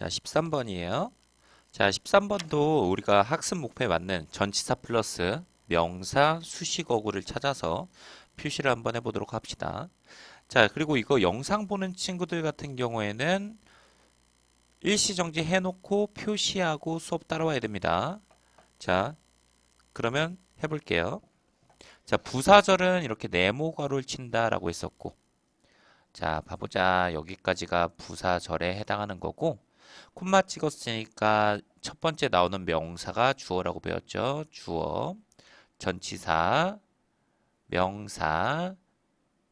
자, 13번이에요. 자, 13번도 우리가 학습 목표에 맞는 전치사 플러스 명사 수식어구를 찾아서 표시를 한번 해보도록 합시다. 자, 그리고 이거 영상 보는 친구들 같은 경우에는 일시정지 해놓고 표시하고 수업 따라와야 됩니다. 자, 그러면 해볼게요. 자, 부사절은 이렇게 네모괄호를 친다라고 했었고, 자, 봐보자. 여기까지가 부사절에 해당하는 거고, 콤마 찍었으니까 첫 번째 나오는 명사가 주어라고 배웠죠. 주어, 전치사, 명사,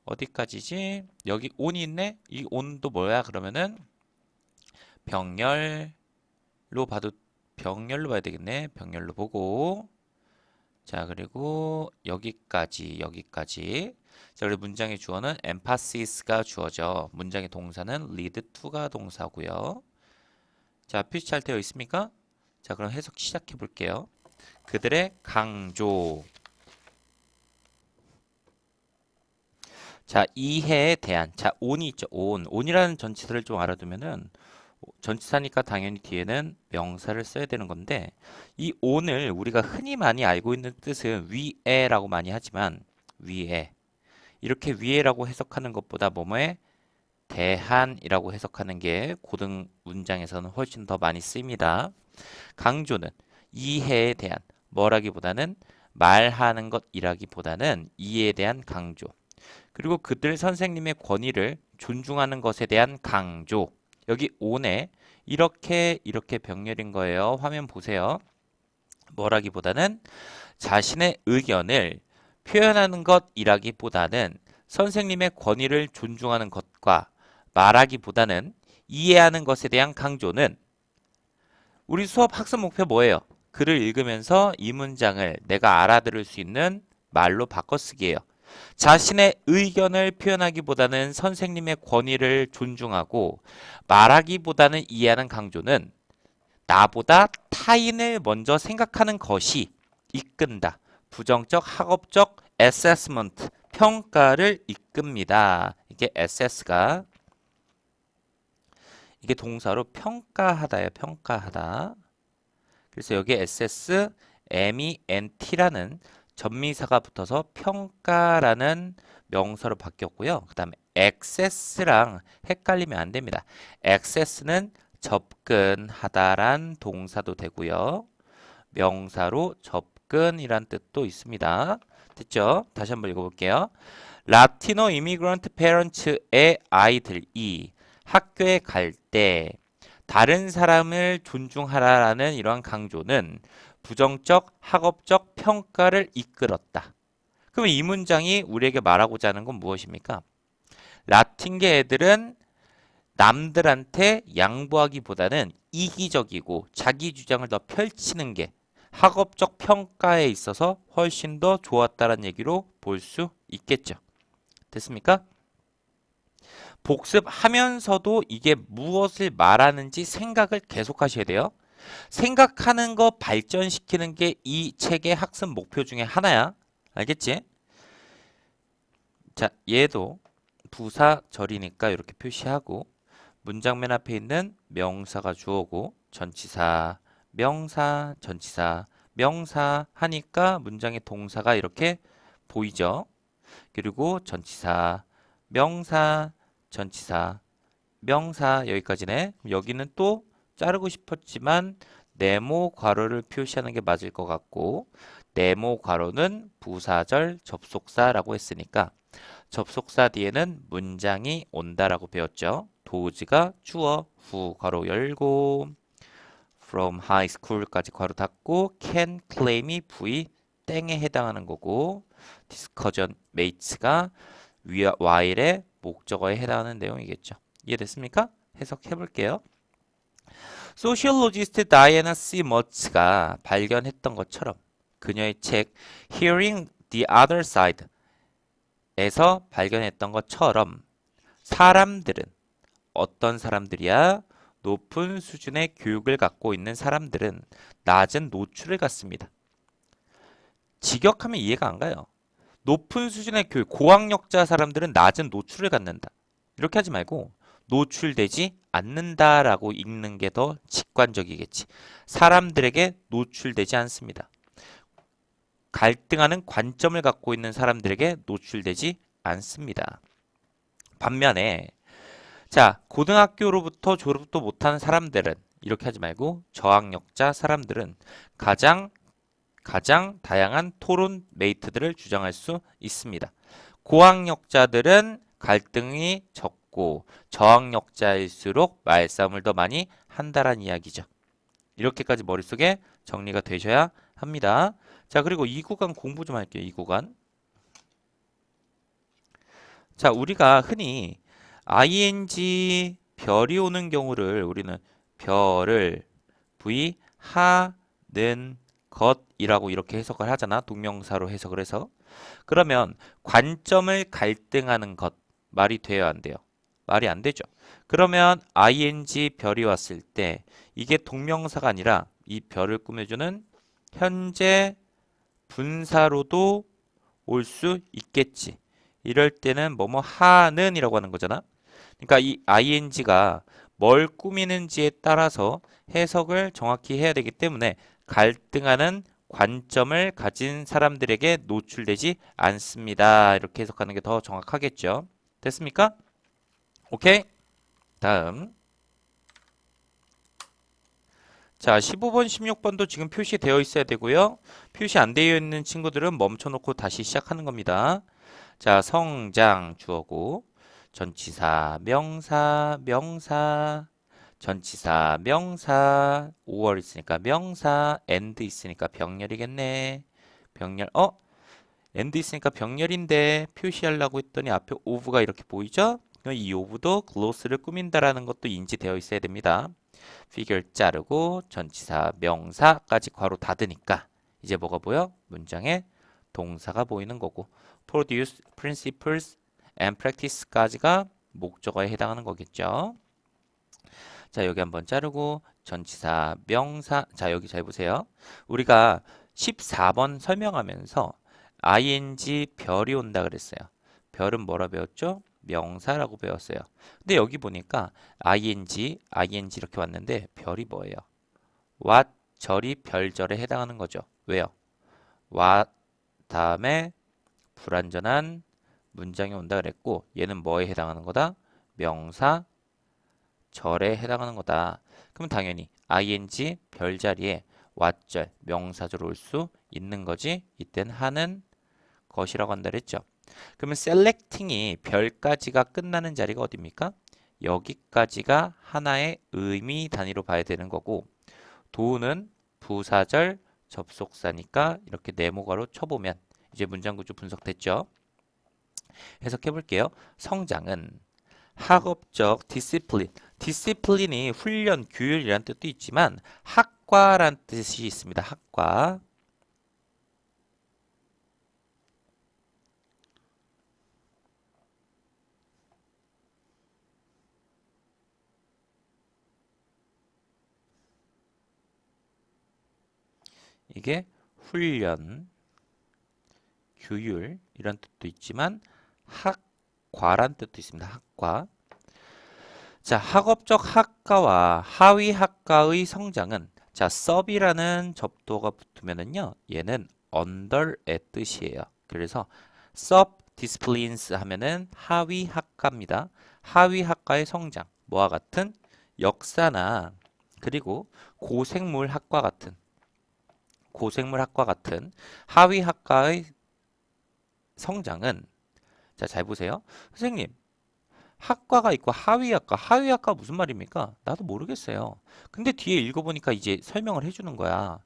어디까지지? 여기 온이 있네? 이 온도 뭐야? 그러면은 병렬로 봐도, 병렬로 봐야 되겠네. 병렬로 보고, 자, 그리고 여기까지. 자, 그리고 문장의 주어는 emphasis,가 주어죠. 문장의 동사는 lead to가 동사고요. 자, 표시 잘 되어 있습니까? 자, 그럼 해석 시작해 볼게요. 그들의 강조. 자, 이해에 대한. 자, 온이 있죠. 온. 온이라는 전치사를 좀 알아두면은 전치사니까 당연히 뒤에는 명사를 써야 되는 건데, 이 온을 우리가 흔히 많이 알고 있는 뜻은 위에라고 많이 하지만, 위에. 이렇게 위에라고 해석하는 것보다 뭐뭐에 대한이라고 해석하는 게 고등 문장에서는 훨씬 더 많이 쓰입니다. 강조는 이해에 대한, 뭐라기보다는 말하는 것이라기보다는 이해에 대한 강조. 그리고 그들 선생님의 권위를 존중하는 것에 대한 강조. 여기 온에 이렇게 병렬인 거예요. 화면 보세요. 뭐라기보다는 자신의 의견을 표현하는 것이라기보다는 선생님의 권위를 존중하는 것과 말하기보다는 이해하는 것에 대한 강조는, 우리 수업 학습 목표 뭐예요? 글을 읽으면서 이 문장을 내가 알아들을 수 있는 말로 바꿔쓰기예요. 자신의 의견을 표현하기보다는 선생님의 권위를 존중하고 말하기보다는 이해하는 강조는 나보다 타인을 먼저 생각하는 것이 이끈다. 부정적 학업적 assessment, 평가를 이끕니다. 이게 assess가, 이게 동사로 평가하다예요. 평가하다. 그래서 여기에 assess, ment라는 전미사가 붙어서 평가라는 명사로 바뀌었고요. 그 다음에 access랑 헷갈리면 안 됩니다. access는 접근하다란 동사도 되고요. 명사로 접근이란 뜻도 있습니다. 됐죠? 다시 한번 읽어볼게요. 라티노 이미그런트 페런츠의 아이들이 학교에 갈 때 다른 사람을 존중하라라는 이러한 강조는 부정적 학업적 평가를 이끌었다. 그럼 이 문장이 우리에게 말하고자 하는 건 무엇입니까? 라틴계 애들은 남들한테 양보하기보다는 이기적이고 자기 주장을 더 펼치는 게 학업적 평가에 있어서 훨씬 더 좋았다는 얘기로 볼 수 있겠죠. 됐습니까? 복습하면서도 이게 무엇을 말하는지 생각을 계속 하셔야 돼요. 생각하는 거 발전시키는 게 이 책의 학습 목표 중에 하나야. 알겠지? 자, 얘도 부사절이니까 이렇게 표시하고, 문장 맨 앞에 있는 명사가 주어고 전치사, 명사, 전치사, 명사 하니까 문장의 동사가 이렇게 보이죠. 그리고 전치사, 명사, 전치사, 명사 여기까지네. 여기는 또 자르고 싶었지만 네모 괄호를 표시하는 게 맞을 것 같고, 네모 괄호는 부사절 접속사라고 했으니까 접속사 뒤에는 문장이 온다라고 배웠죠. 도지가 주어, 후 괄호 열고, from high school까지 괄호 닫고, can claim이 V 땡에 해당하는 거고, discussion mates가 while의 목적어에 해당하는 내용이겠죠. 이해됐습니까? 해석해 볼게요. 소시올로지스트 다이애나 C 머츠가 발견했던 것처럼 그녀의 책 Hearing the Other Side 에서 발견했던 것처럼 사람들은, 어떤 사람들이야? 높은 수준의 교육을 갖고 있는 사람들은 낮은 노출을 갖습니다. 직역하면 이해가 안 가요. 높은 수준의 교육, 고학력자 사람들은 낮은 노출을 갖는다. 이렇게 하지 말고 노출되지 않는다라고 읽는 게 더 직관적이겠지. 사람들에게 노출되지 않습니다. 갈등하는 관점을 갖고 있는 사람들에게 노출되지 않습니다. 반면에 자, 고등학교로부터 졸업도 못한 사람들은 이렇게 하지 말고 저학력자 사람들은 가장 다양한 토론 메이트들을 주장할 수 있습니다. 고학력자들은 갈등이 적고 저학력자일수록 말싸움을 더 많이 한다란 이야기죠. 이렇게까지 머릿속에 정리가 되셔야 합니다. 자, 그리고 이 구간 공부 좀 할게요. 이 구간. 자, 우리가 흔히 ing 별이 오는 경우를 우리는 별을 v 하는 것이라고 이렇게 해석을 하잖아. 동명사로 해석을 해서. 그러면 관점을 갈등하는 것 말이 돼요, 안 돼요? 말이 안 되죠. 그러면 ing 별이 왔을 때 이게 동명사가 아니라 이 별을 꾸며주는 현재 분사로도 올 수 있겠지. 이럴 때는 뭐뭐 하는 이라고 하는 거잖아. 그러니까 이 ing가 뭘 꾸미는지에 따라서 해석을 정확히 해야 되기 때문에 갈등하는 관점을 가진 사람들에게 노출되지 않습니다. 이렇게 해석하는 게 더 정확하겠죠. 됐습니까? 오케이. 다음. 자, 15번, 16번도 지금 표시되어 있어야 되고요. 표시 안 되어 있는 친구들은 멈춰놓고 다시 시작하는 겁니다. 자, 성장 주어고 전치사, 명사, 전치사, 명사, 5월 있으니까 명사, and 있으니까 병렬이겠네. 병렬, and 있으니까 병렬인데 표시하려고 했더니 앞에 of가 이렇게 보이죠? 이 of도 글로스를 꾸민다라는 것도 인지되어 있어야 됩니다. figure 자르고 전치사, 명사까지 괄호 닫으니까 이제 뭐가 보여? 문장에 동사가 보이는 거고 produce, principles and practice까지가 목적어에 해당하는 거겠죠. 자, 여기 한번 자르고 전치사, 명사. 자, 여기 잘 보세요. 우리가 14번 설명하면서 ing 별이 온다 그랬어요. 별은 뭐라 배웠죠? 명사라고 배웠어요. 근데 여기 보니까 ing 이렇게 왔는데 별이 뭐예요? what 절이 별절에 해당하는 거죠. 왜요? what 다음에 불완전한 문장이 온다 그랬고 얘는 뭐에 해당하는 거다? 명사 절에 해당하는 거다. 그럼 당연히 ing 별자리에 what절 명사절 올 수 있는 거지. 이땐 하는 것이라고 한다 그랬죠. 그러면 selecting이 별까지가 끝나는 자리가 어디입니까? 여기까지가 하나의 의미 단위로 봐야 되는 거고 do는 부사절 접속사니까 이렇게 네모가로 쳐보면 이제 문장 구조 분석됐죠? 해석해 볼게요. 성장은 학업적 디시플린이 훈련, 규율이라는 뜻도 있지만 학과라는 뜻이 있습니다. 학과. 이게 훈련, 규율 이런 뜻도 있지만 학과란 뜻도 있습니다. 학과. 자, 학업적 학과와 하위 학과의 성장은 자, sub이라는 접두어가 붙으면은요. 얘는 under의 뜻이에요. 그래서 sub disciplines 하면은 하위 학과입니다. 하위 학과의 성장. 뭐와 같은 역사나 그리고 고생물학과 같은 하위 학과의 성장은 자, 잘 보세요. 선생님, 학과가 있고 하위 학과 무슨 말입니까? 나도 모르겠어요. 근데 뒤에 읽어보니까 이제 설명을 해주는 거야.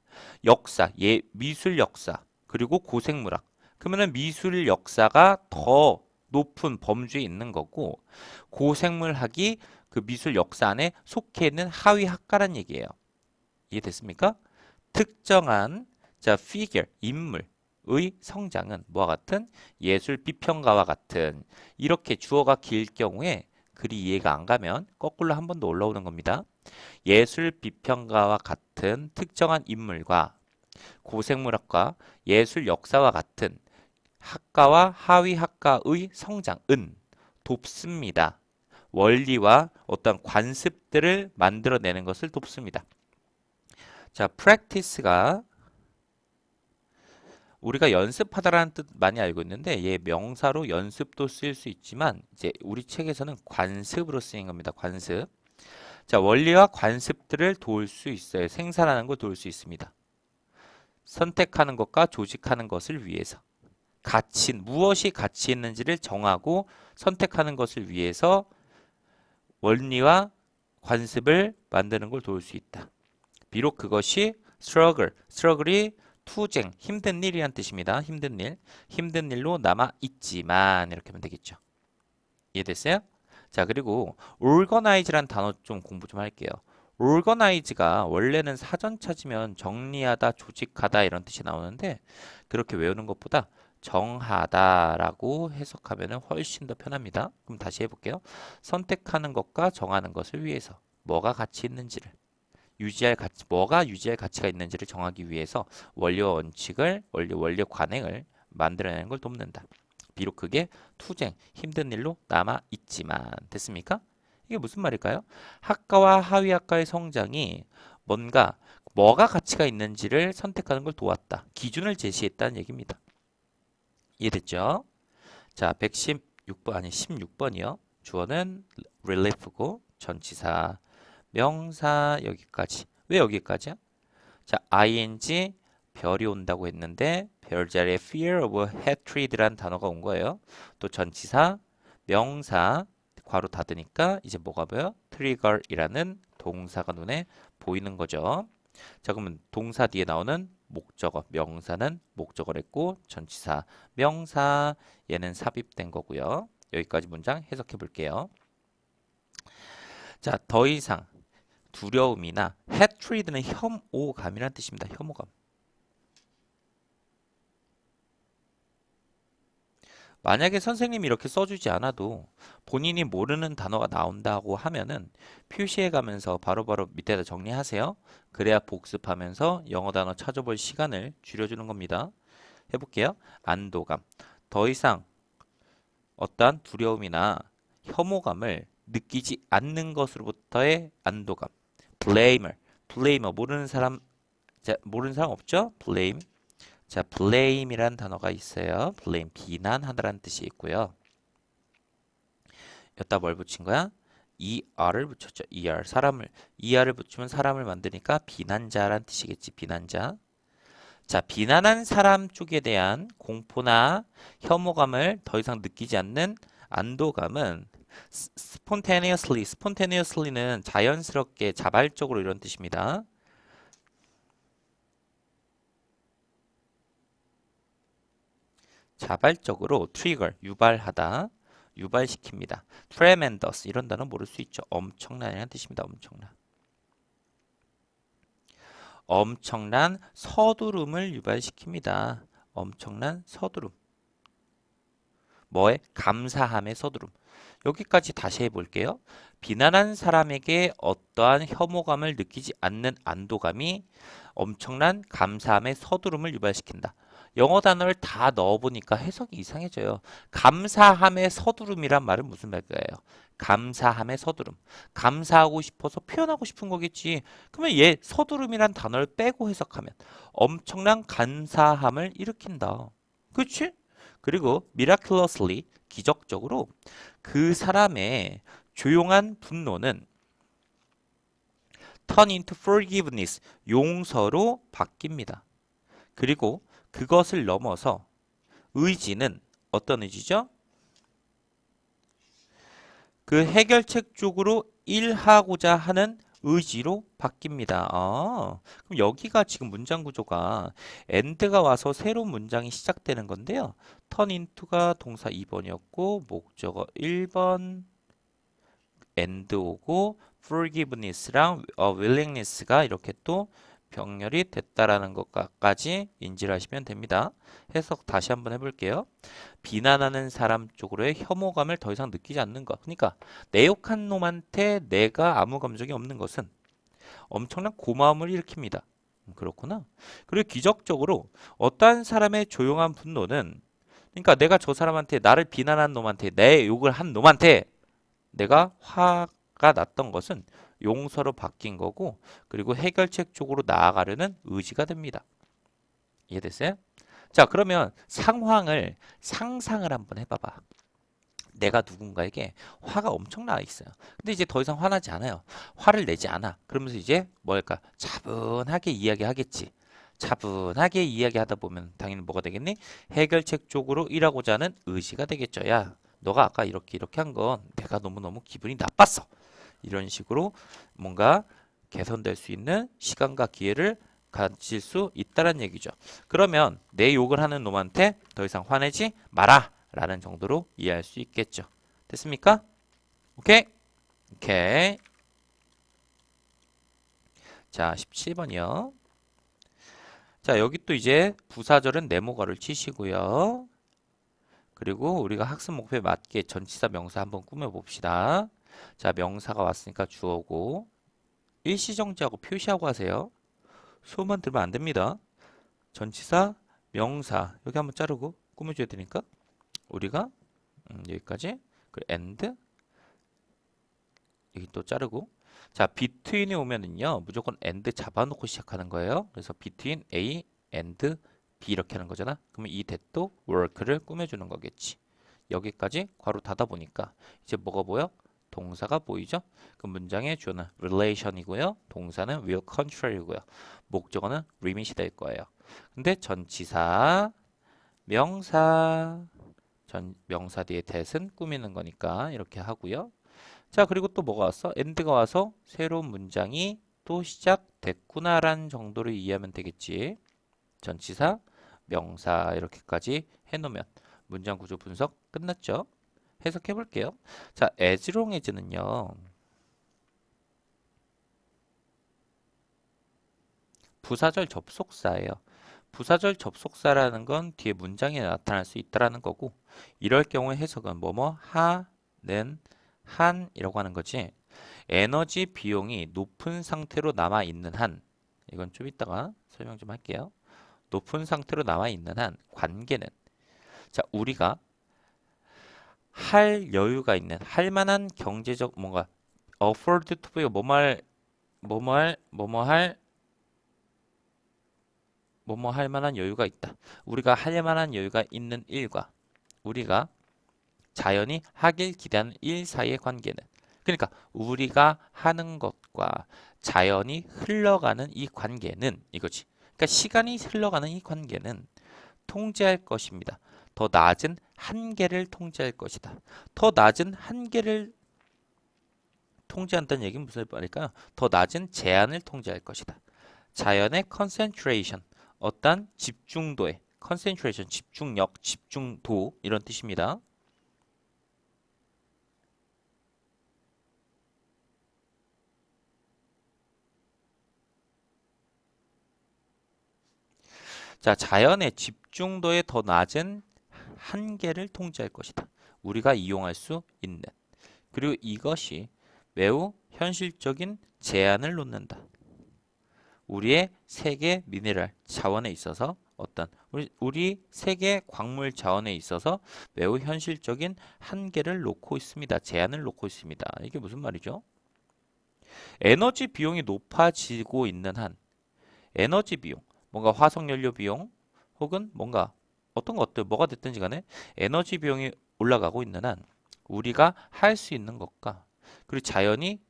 역사, 미술 역사, 그리고 고생물학. 그러면은 미술 역사가 더 높은 범주에 있는 거고, 고생물학이 그 미술 역사 안에 속해 있는 하위 학과란 얘기예요. 이해됐습니까? 특정한 자, figure, 인물의 성장은 뭐와 같은 예술 비평가와 같은 이렇게 주어가 길 경우에 글이 이해가 안 가면 거꾸로 한 번 더 올라오는 겁니다. 예술 비평가와 같은 특정한 인물과 고생물학과 예술 역사와 같은 학과와 하위 학과의 성장은 돕습니다. 원리와 어떤 관습들을 만들어내는 것을 돕습니다. 자, practice가 우리가 연습하다라는 뜻 많이 알고 있는데 얘 명사로 연습도 쓰일 수 있지만 이제 우리 책에서는 관습으로 쓰인 겁니다. 관습. 자, 원리와 관습들을 도울 수 있어요. 생산하는 걸 도울 수 있습니다. 선택하는 것과 조직하는 것을 위해서. 무엇이 가치 있는지를 정하고 선택하는 것을 위해서 원리와 관습을 만드는 걸 도울 수 있다. 비록 그것이 struggle이 투쟁, 힘든 일이란 뜻입니다. 힘든 일, 힘든 일로 남아 있지만 이렇게 하면 되겠죠. 이해됐어요? 자, 그리고 organize란 단어 좀 공부 좀 할게요. organize가 원래는 사전 찾으면 정리하다, 조직하다 이런 뜻이 나오는데 그렇게 외우는 것보다 정하다라고 해석하면 훨씬 더 편합니다. 그럼 다시 해볼게요. 선택하는 것과 정하는 것을 위해서 뭐가 가치 있는지를 뭐가 유지할 가치가 있는지를 정하기 위해서 원리와 원칙을 원리 관행을 만들어내는 걸 돕는다. 비록 그게 투쟁, 힘든 일로 남아 있지만 됐습니까? 이게 무슨 말일까요? 학과와 하위학과의 성장이 뭐가 가치가 있는지를 선택하는 걸 도왔다. 기준을 제시했다는 얘기입니다. 이해됐죠? 자, 116번 아니 16번이요. 주어는 relief고 전치사 명사 여기까지. 왜 여기까지야? 자, ing 별이 온다고 했는데 별 자리에 fear of hatred라는 단어가 온 거예요. 또 전치사 명사 괄호 닫으니까 이제 뭐가 보여? trigger이라는 동사가 눈에 보이는 거죠. 자, 그러면 동사 뒤에 나오는 목적어, 명사는 목적어를 했고 전치사 명사 얘는 삽입된 거고요. 여기까지 문장 해석해 볼게요. 자, 더 이상 두려움이나 hatred는 혐오감이라는 뜻입니다. 혐오감. 만약에 선생님이 이렇게 써주지 않아도 본인이 모르는 단어가 나온다고 하면은 표시해 가면서 바로바로 밑에다 정리하세요. 그래야 복습하면서 영어 단어 찾아볼 시간을 줄여주는 겁니다. 해볼게요. 안도감. 더 이상 어떠한 두려움이나 혐오감을 느끼지 않는 것으로부터의 안도감. blamer. 모르는 사람 없죠? blame. 자, blame이라는 단어가 있어요. blame, 비난하다라는 뜻이 있고요. 여기다 뭘 붙인 거야? er를 붙였죠. er을 붙이면 사람을 만드니까 비난자라는 뜻이겠지. 비난자. 자, 비난한 사람 쪽에 대한 공포나 혐오감을 더 이상 느끼지 않는 안도감은 spontaneously는 자연스럽게 자발적으로 이런 뜻입니다. 자발적으로 trigger, 유발하다, 유발시킵니다. tremendous 이런 단어 모를 수 있죠. 엄청난이라는 뜻입니다. 엄청난 서두름을 유발시킵니다. 엄청난 서두름. 뭐에? 감사함의 서두름. 여기까지 다시 해볼게요. 비난한 사람에게 어떠한 혐오감을 느끼지 않는 안도감이 엄청난 감사함의 서두름을 유발시킨다. 영어 단어를 다 넣어보니까 해석이 이상해져요. 감사함의 서두름이란 말은 무슨 말일까요? 감사함의 서두름. 감사하고 싶어서 표현하고 싶은 거겠지. 그러면 얘 서두름이란 단어를 빼고 해석하면 엄청난 감사함을 일으킨다. 그렇지? 그리고 miraculously, 기적적으로 그 사람의 조용한 분노는 turn into forgiveness, 용서로 바뀝니다. 그리고 그것을 넘어서 의지는 어떤 의지죠? 그 해결책 쪽으로 일하고자 하는 의지로 바뀝니다. 그럼 여기가 지금 문장 구조가 and가 와서 새로운 문장이 시작되는 건데요. turn into가 동사 2번이었고 목적어 1번 and 오고 forgiveness랑 willingness가 이렇게 또 병렬이 됐다라는 것까지 인지를 하시면 됩니다. 해석 다시 한번 해볼게요. 비난하는 사람 쪽으로의 혐오감을 더 이상 느끼지 않는 것. 그러니까 내 욕한 놈한테 내가 아무 감정이 없는 것은 엄청난 고마움을 일으킵니다. 그렇구나. 그리고 기적적으로 어떠한 사람의 조용한 분노는 그러니까 내가 저 사람한테 나를 비난한 놈한테 내 욕을 한 놈한테 내가 화가 났던 것은 용서로 바뀐 거고 그리고 해결책 쪽으로 나아가려는 의지가 됩니다. 이해됐어요? 자, 그러면 상황을 상상을 한번 해봐봐. 내가 누군가에게 화가 엄청 나 있어요. 근데 이제 더 이상 화나지 않아요. 화를 내지 않아. 그러면서 이제 뭘까? 차분하게 이야기하겠지. 차분하게 이야기하다 보면 당연히 뭐가 되겠니? 해결책 쪽으로 일하고자 하는 의지가 되겠죠. 야, 너가 아까 이렇게 이렇게 한 건 내가 너무너무 기분이 나빴어. 이런 식으로 뭔가 개선될 수 있는 시간과 기회를 가질 수 있다는 얘기죠. 그러면 내 욕을 하는 놈한테 더 이상 화내지 마라 라는 정도로 이해할 수 있겠죠. 됐습니까? 오케이? 오케이. 자, 17번이요. 자, 여기 또 이제 부사절은 네모가를 치시고요. 그리고 우리가 학습 목표에 맞게 전치사 명사 한번 꾸며봅시다. 자, 명사가 왔으니까 주어고 일시정지하고 표시하고 하세요. 수업만 들으면 안 됩니다. 전치사, 명사 여기 한번 자르고 꾸며줘야 되니까 우리가 여기까지 그리고 and 여기 또 자르고 자 between에 오면은요 무조건 and 잡아놓고 시작하는 거예요. 그래서 between A and B 이렇게 하는 거잖아. 그러면 이 that도 work를 꾸며주는 거겠지. 여기까지 괄호 닫아 보니까 이제 뭐가 보여? 동사가 보이죠? 그 문장의 주어는 relation이고요. 동사는 will control이고요. 목적어는 remit이 될 거예요. 근데 전치사, 명사, 명사 뒤에 that은 꾸미는 거니까 이렇게 하고요. 자, 그리고 또 뭐가 왔어? and가 와서 새로운 문장이 또 시작됐구나라는 정도로 이해하면 되겠지. 전치사, 명사 이렇게까지 해놓으면 문장 구조 분석 끝났죠? 해석해 볼게요. 자, as long as는요. 부사절 접속사예요. 부사절 접속사라는 건 뒤에 문장에 나타날 수 있다라는 거고 이럴 경우에 해석은 뭐뭐 하는 한이라고 하는 거지. 에너지 비용이 높은 상태로 남아 있는 한 이건 좀 이따가 설명 좀 할게요. 높은 상태로 남아 있는 한 관계는 자, 우리가 할 여유가 있는 할 만한 경제적 뭔가 afford to be 뭐뭐 할 만한 여유가 있다. 우리가 할 만한 여유가 있는 일과 우리가 자연히 하길 기대하는 일 사이의 관계는 그러니까 우리가 하는 것과 자연이 흘러가는 이 관계는 이거지. 그러니까 시간이 흘러가는 이 관계는 통제할 것입니다. 더 낮은 한계를 통제할 것이다. 더 낮은 한계를 통제한다는 얘기는 무슨 말일까요? 더 낮은 제한을 통제할 것이다. 자연의 concentration, 어떤 집중도의 concentration, 집중력, 집중도 이런 뜻입니다. 자, 자연의 집중도에 더 낮은 한계를 통제할 것이다. 우리가 이용할 수 있는. 그리고 이것이 매우 현실적인 제한을 놓는다. 우리의 세계 미네랄 자원에 있어서 어떤 우리 세계 광물 자원에 있어서 매우 현실적인 한계를 놓고 있습니다. 제한을 놓고 있습니다. 이게 무슨 말이죠? 에너지 비용이 높아지고 있는 한 에너지 비용, 뭔가 화석연료 비용 혹은 뭔가 어떤 것들 뭐가 됐든지 간에 에너지 비용이 올라가고 있는 한 우리가 할 수 있는 것과 그리고 자연이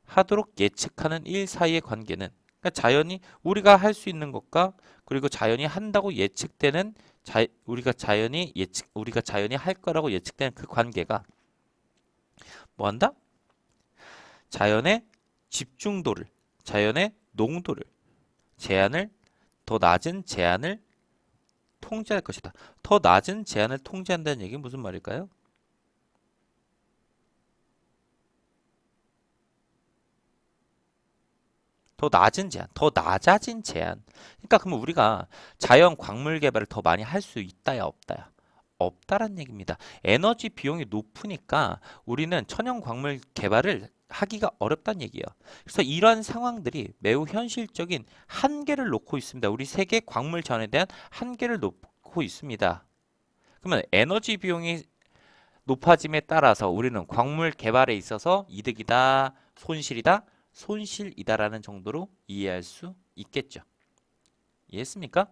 하도록 예측하는 일 사이의 관계는 그러니까 자연이 우리가 할 수 있는 것과 그리고 자연이 한다고 예측되는 우리가 자연이 할 거라고 예측되는 그 관계가 뭐 한다? 자연의 집중도를 자연의 농도를 제한을 더 낮은 제한을 통제할 것이다. 더 낮은 제한을 통제한다는 얘기는 무슨 말일까요? 더 낮은 제한, 더 낮아진 제한. 그러니까 그러면 우리가 자연 광물 개발을 더 많이 할 수 있다야 없다야? 없다란 얘기입니다. 에너지 비용이 높으니까 우리는 천연 광물 개발을 하기가 어렵다는 얘기예요. 그래서 이러한 상황들이 매우 현실적인 한계를 놓고 있습니다. 우리 세계 광물 자원에 대한 한계를 놓고 있습니다. 그러면 에너지 비용이 높아짐에 따라서 우리는 광물 개발에 있어서 이득이다, 손실이다, 손실이다라는 정도로 이해할 수 있겠죠. 이해했습니까?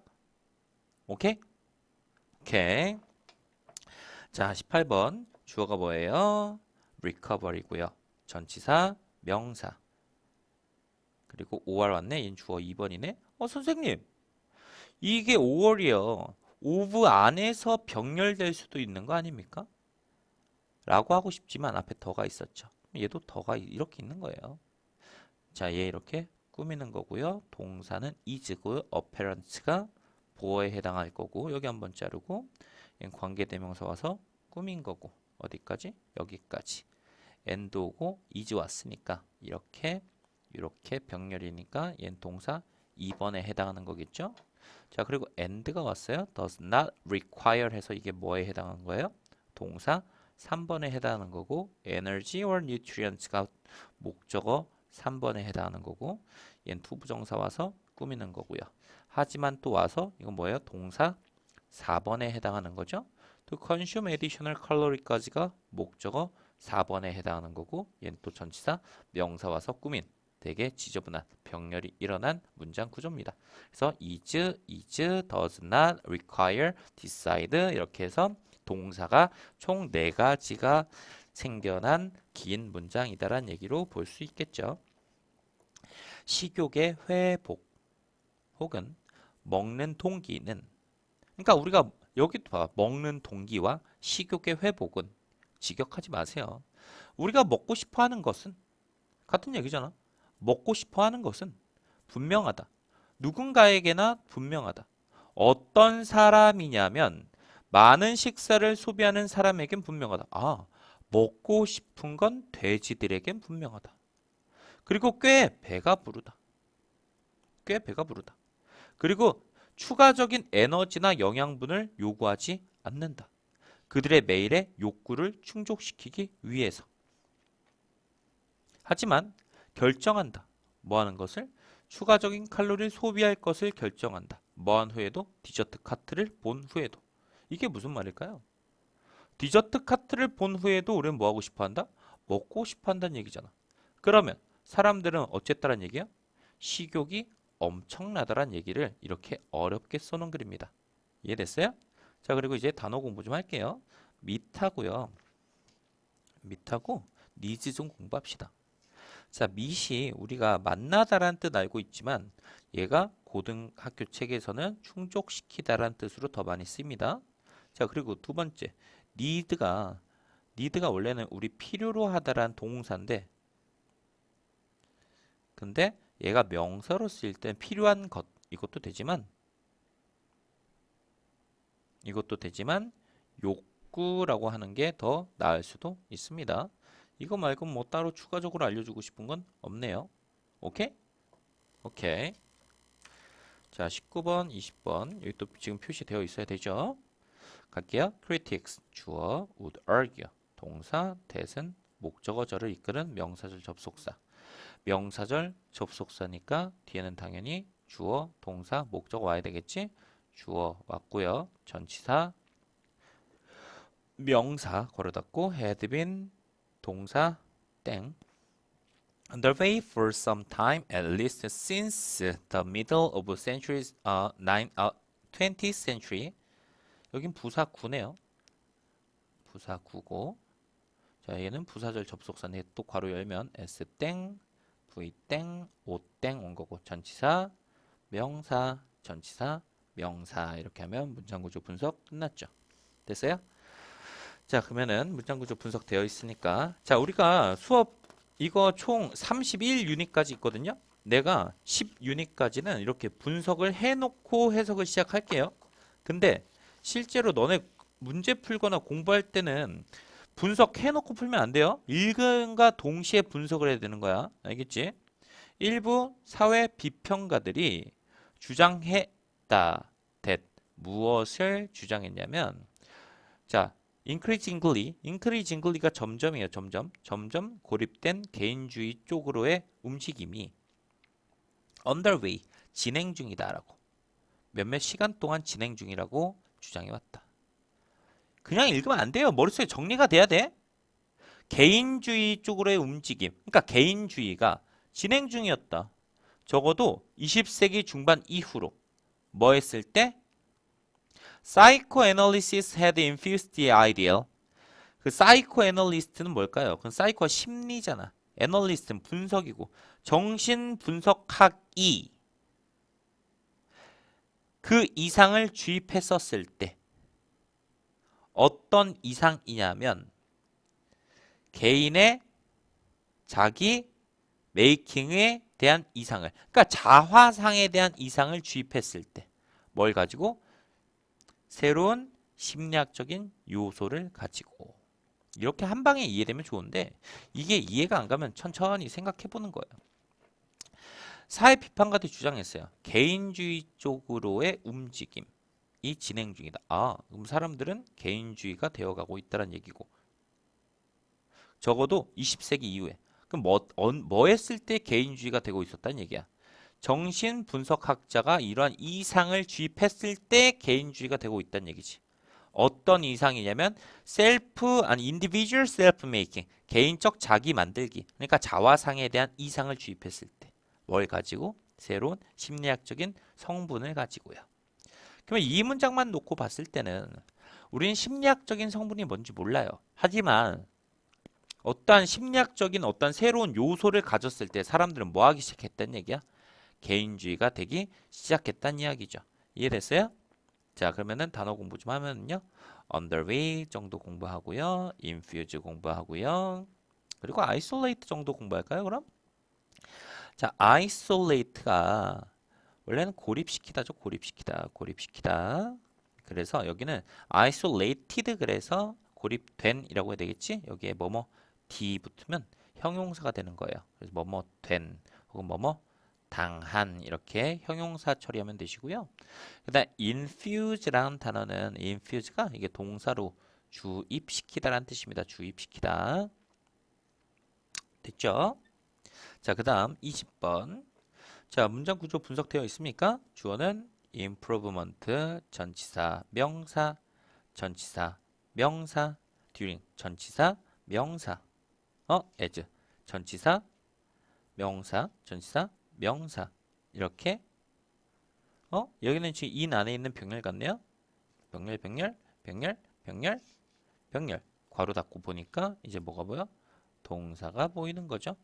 오케이? 오케이. 자, 18번 주어가 뭐예요? recovery고요. 전치사, 명사. 그리고 5월 왔네. 얘는 주어 2번이네. 선생님. 이게 5월이요. of 안에서 병렬될 수도 있는 거 아닙니까? 라고 하고 싶지만 앞에 더가 있었죠. 얘도 더가 이렇게 있는 거예요. 자, 얘 이렇게 꾸미는 거고요. 동사는 is고요. apparence가 보어에 해당할 거고 여기 한번 자르고 얘는 관계대명사 와서 꾸민 거고 어디까지? 여기까지. and 오고 is 왔으니까 이렇게 병렬이니까 얘는 동사 2번에 해당하는 거겠죠? 자, 그리고 and가 왔어요. does not require 해서 이게 뭐에 해당하는 거예요? 동사 3번에 해당하는 거고 energy or nutrients가 목적어 3번에 해당하는 거고 얘는 투부정사 와서 꾸미는 거고요. 하지만 또 와서 이건 뭐예요? 동사 4번에 해당하는 거죠. 또 consume additional calorie까지가 목적어 4번에 해당하는 거고 얘는 또 전치사 명사 와서 꾸민 되게 지저분한 병렬이 일어난 문장 구조입니다. 그래서 is, does not, require, decide 이렇게 해서 동사가 총 4가지가 생겨난 긴 문장이다라는 얘기로 볼 수 있겠죠. 식욕의 회복 혹은 먹는 동기는 그러니까 우리가 여기도 봐. 먹는 동기와 식욕의 회복은 직역하지 마세요. 우리가 먹고 싶어 하는 것은 같은 얘기잖아. 먹고 싶어 하는 것은 분명하다. 누군가에게나 분명하다. 어떤 사람이냐면 많은 식사를 소비하는 사람에겐 분명하다. 아, 먹고 싶은 건 돼지들에겐 분명하다. 그리고 꽤 배가 부르다. 꽤 배가 부르다. 그리고 추가적인 에너지나 영양분을 요구하지 않는다. 그들의 매일의 욕구를 충족시키기 위해서. 하지만 결정한다. 뭐 하는 것을? 추가적인 칼로리를 소비할 것을 결정한다. 뭐 한 후에도? 디저트 카트를 본 후에도. 이게 무슨 말일까요? 디저트 카트를 본 후에도 우리는 뭐 하고 싶어 한다? 먹고 싶어 한다는 얘기잖아. 그러면 사람들은 어쨌다는 얘기야? 식욕이 엄청나다란 얘기를 이렇게 어렵게 써놓은 글입니다. 이해됐어요? 자, 그리고 이제 단어 공부 좀 할게요. 밑하고요. 밑하고 니즈 좀 공부합시다. 자, 밑이 우리가 만나다란 뜻 알고 있지만 얘가 고등학교 책에서는 충족시키다란 뜻으로 더 많이 씁니다. 자, 그리고 두 번째, 니드가 원래는 우리 필요로 하다란 동사인데 근데 얘가 명사로 쓰일 땐 필요한 것 이것도 되지만 욕구라고 하는 게 더 나을 수도 있습니다. 이거 말고 뭐 따로 추가적으로 알려주고 싶은 건 없네요. 오케이? 오케이. 자, 19번, 20번 여기 또 지금 표시되어 있어야 되죠. 갈게요. critics 주어, would argue 동사, that은 목적어절을 이끄는 명사절 접속사. 명사절 접속사니까 뒤에는 당연히 주어, 동사, 목적어 와야 되겠지? 주어 왔고요. 전치사, 명사 걸어 닫고 had been 동사 땡. Underway for some time, at least since the middle of centuries, 20th century. 여긴 부사구네요. 부사구고. 자, 얘는 부사절 접속사인데 또 괄호 열면 s 땡, v 땡, o 땡 온 거고 전치사, 명사, 전치사, 명사 이렇게 하면 문장구조 분석 끝났죠. 됐어요? 자, 그러면은 문장구조 분석되어 있으니까 자, 우리가 수업 이거 총 31유닛까지 있거든요. 내가 10유닛까지는 이렇게 분석을 해놓고 해석을 시작할게요. 근데 실제로 너네 문제 풀거나 공부할 때는 분석해놓고 풀면 안 돼요. 읽음과 동시에 분석을 해야 되는 거야. 알겠지? 일부 사회 비평가들이 주장했다. 무엇을 주장했냐면 자, increasingly가 점점이에요. 점점 고립된 개인주의 쪽으로의 움직임이 underway, 진행 중이다라고 몇몇 시간 동안 진행 중이라고 주장해왔다. 그냥 읽으면 안 돼요. 머릿속에 정리가 돼야 돼. 개인주의 쪽으로의 움직임. 그러니까 개인주의가 진행 중이었다. 적어도 20세기 중반 이후로 뭐 했을 때? Psychoanalysis had infused the ideal. 그 사이코애널리스트는 뭘까요? 그건 사이코가 심리잖아. 애널리스트는 분석이고 정신 분석학이 그 이상을 주입했었을 때 어떤 이상이냐면 개인의 자기 메이킹에 대한 이상을, 그러니까 자화상에 대한 이상을 주입했을 때 뭘 가지고? 새로운 심리학적인 요소를 가지고. 이렇게 한 방에 이해되면 좋은데 이게 이해가 안 가면 천천히 생각해 보는 거예요. 사회 비판가도 주장했어요. 개인주의 쪽으로의 움직임이 진행 중이다. 아, 그럼 사람들은 개인주의가 되어가고 있다는 얘기고. 적어도 20세기 이후에. 그럼 뭐 했을 때 개인주의가 되고 있었다는 얘기야. 정신분석학자가 이러한 이상을 주입했을 때 개인주의가 되고 있다는 얘기지. 어떤 이상이냐면 individual self making, 개인적 자기 만들기. 그러니까 자화상에 대한 이상을 주입했을 때 뭘 가지고? 새로운 심리학적인 성분을 가지고요. 그러면 이 문장만 놓고 봤을 때는 우리는 심리학적인 성분이 뭔지 몰라요. 하지만 어떠한 심리학적인 어떤 새로운 요소를 가졌을 때 사람들은 뭐 하기 시작했다는 얘기야? 개인주의가 되기 시작했다는 이야기죠. 이해됐어요? 자, 그러면은 단어 공부 좀 하면요. underway 정도 공부하고요. infuse 공부하고요. 그리고 isolate 정도 공부할까요, 그럼? 자, isolate가 원래는 고립시키다죠. 고립시키다. 그래서 여기는 isolated 그래서 고립된이라고 해야 되겠지? 여기에 뭐뭐 d 붙으면 형용사가 되는 거예요. 그래서 뭐뭐 된 혹은 뭐뭐 당한 이렇게 형용사 처리하면 되시고요. 그다음 infuse라는 단어는 infuse가 이게 동사로 주입시키다라는 뜻입니다. 주입시키다. 됐죠? 자, 그다음 20번. 자, 문장 구조 분석되어 있습니까? 주어는 improvement, 전치사, 명사, 전치사, 명사, during, 전치사, 명사, as, 전치사, 명사, 전치사, 명사. 이렇게 여기는 지금 in 안에 있는 병렬 같네요. 병렬. 괄호 닫고 보니까 이제 뭐가 보여? 동사가 보이는 거죠.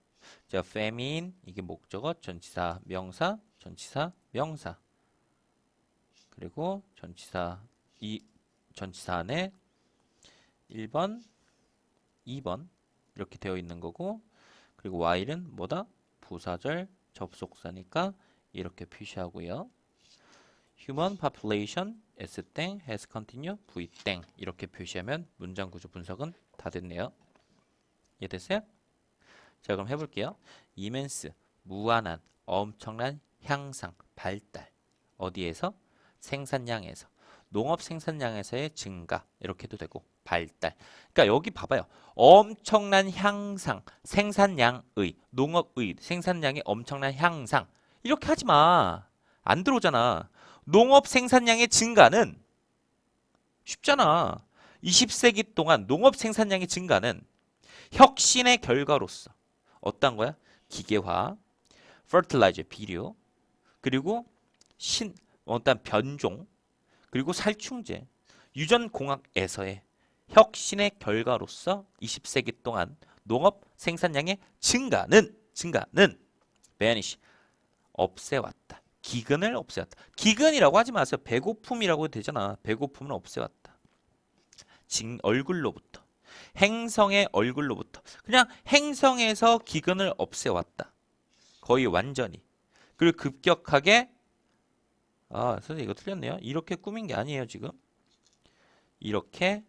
자, feminine 이게 목적어, 전치사, 명사, 전치사, 명사. 그리고 전치사 전치사 안에 1번, 2번 이렇게 되어 있는 거고, 그리고 while은 뭐다? 부사절 접속사니까 이렇게 표시하고요. human population s 땡 has continue v 땡 이렇게 표시하면 문장 구조 분석은 다 됐네요. 이해됐어요? 자, 그럼 해볼게요. immense 무한한 엄청난 향상 발달 어디에서? 생산량에서. 농업 생산량에서의 증가 이렇게 해도 되고 발달. 그러니까 여기 봐봐요. 엄청난 향상 생산량의 농업의 생산량의 엄청난 향상 이렇게 하지 마. 안 들어오잖아. 농업 생산량의 증가는 쉽잖아. 20세기 동안 농업 생산량의 증가는 혁신의 결과로서 어떤 거야? 기계화, fertilizer 비료, 그리고 어떤 변종, 그리고 살충제, 유전공학에서의 혁신의 결과로서 20세기 동안 농업 생산량의 증가는 vanish 없애왔다. 기근을 없애왔다. 기근이라고 하지 마세요. 배고픔이라고 해도 되잖아. 배고픔은 없애왔다. 얼굴로부터. 행성의 얼굴로부터. 그냥 행성에서 기근을 없애왔다. 거의 완전히. 그리고 급격하게 선생님 이거 틀렸네요. 이렇게 꾸민 게 아니에요, 지금. 이렇게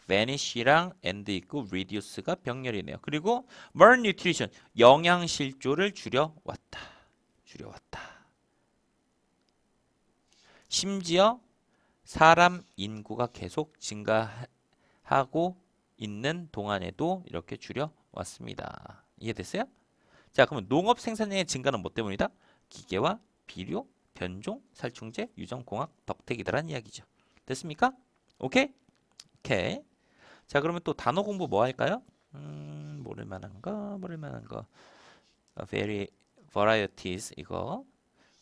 vanish랑 and 있고 reduce가 병렬이네요. 그리고 malnutrition 영양실조를 줄여왔다. 심지어 사람 인구가 계속 증가하고 있는 동안에도 이렇게 줄여왔습니다. 이해됐어요? 자, 그러면 농업 생산량의 증가는 뭐 때문이다? 기계와 비료, 변종, 살충제, 유전공학, 덕택이다라는 이야기죠. 됐습니까? 오케이? 오케이. 자, 그러면 또 단어 공부 뭐 할까요? 모를 만한 거. very varieties 이거.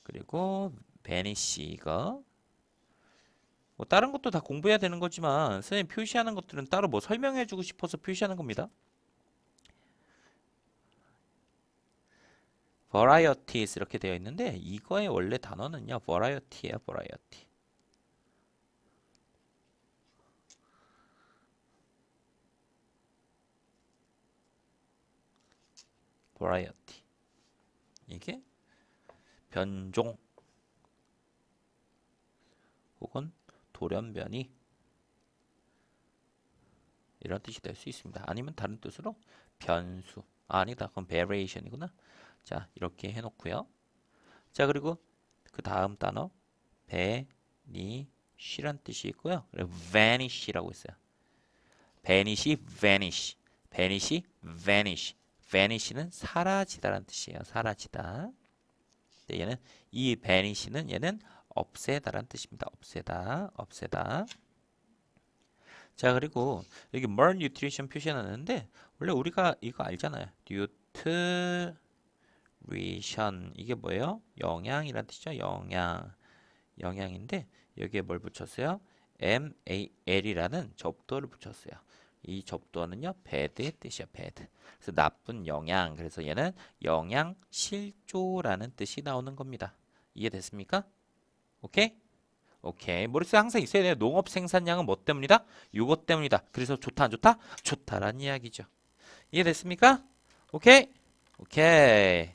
그리고 vanish 이거. 뭐 다른 것도 다 공부해야 되는 거지만 선생님 표시하는 것들은 따로 뭐 설명해 주고 싶어서 표시하는 겁니다. varieties 이렇게 되어 있는데 이거의 원래 단어는요. variety예요. variety. variety. 이게 변종 혹은 돌연변이 이런 뜻이 될 수 있습니다. 아니면 다른 뜻으로 변수. 아, 아니다. 그건 variation이구나. 자, 이렇게 해놓고요. 자, 그리고 그 다음 단어 vanish란 뜻이 있고요. 그리고 vanish라고 있어요. vanish, vanish, vanish, vanish. vanish는 사라지다라는 뜻이에요. 사라지다. 네, 얘는 이 vanish는 얘는 없애다라는 뜻입니다. 없애다, 없애다. 자, 그리고 여기 more nutrition 표시해놨는데 원래 우리가 이거 알잖아요. nutrition 이게 뭐예요? 영양이란 뜻이죠. 영양인데 여기에 뭘 붙였어요? mal이라는 접두어를 붙였어요. 이 접두어는요 bad의 뜻이야. bad. 그래서 나쁜 영양. 그래서 얘는 영양 실조라는 뜻이 나오는 겁니다. 이해됐습니까? 오케이? 오케이. 머릿속에 항상 있어야 돼요. 농업 생산량은 뭐 때문이다? 요것 때문이다. 그래서 좋다 안 좋다? 좋다란 이야기죠. 이해됐습니까? 오케이? 오케이.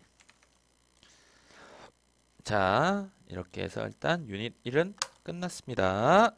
자, 이렇게 해서 일단 유닛 1은 끝났습니다.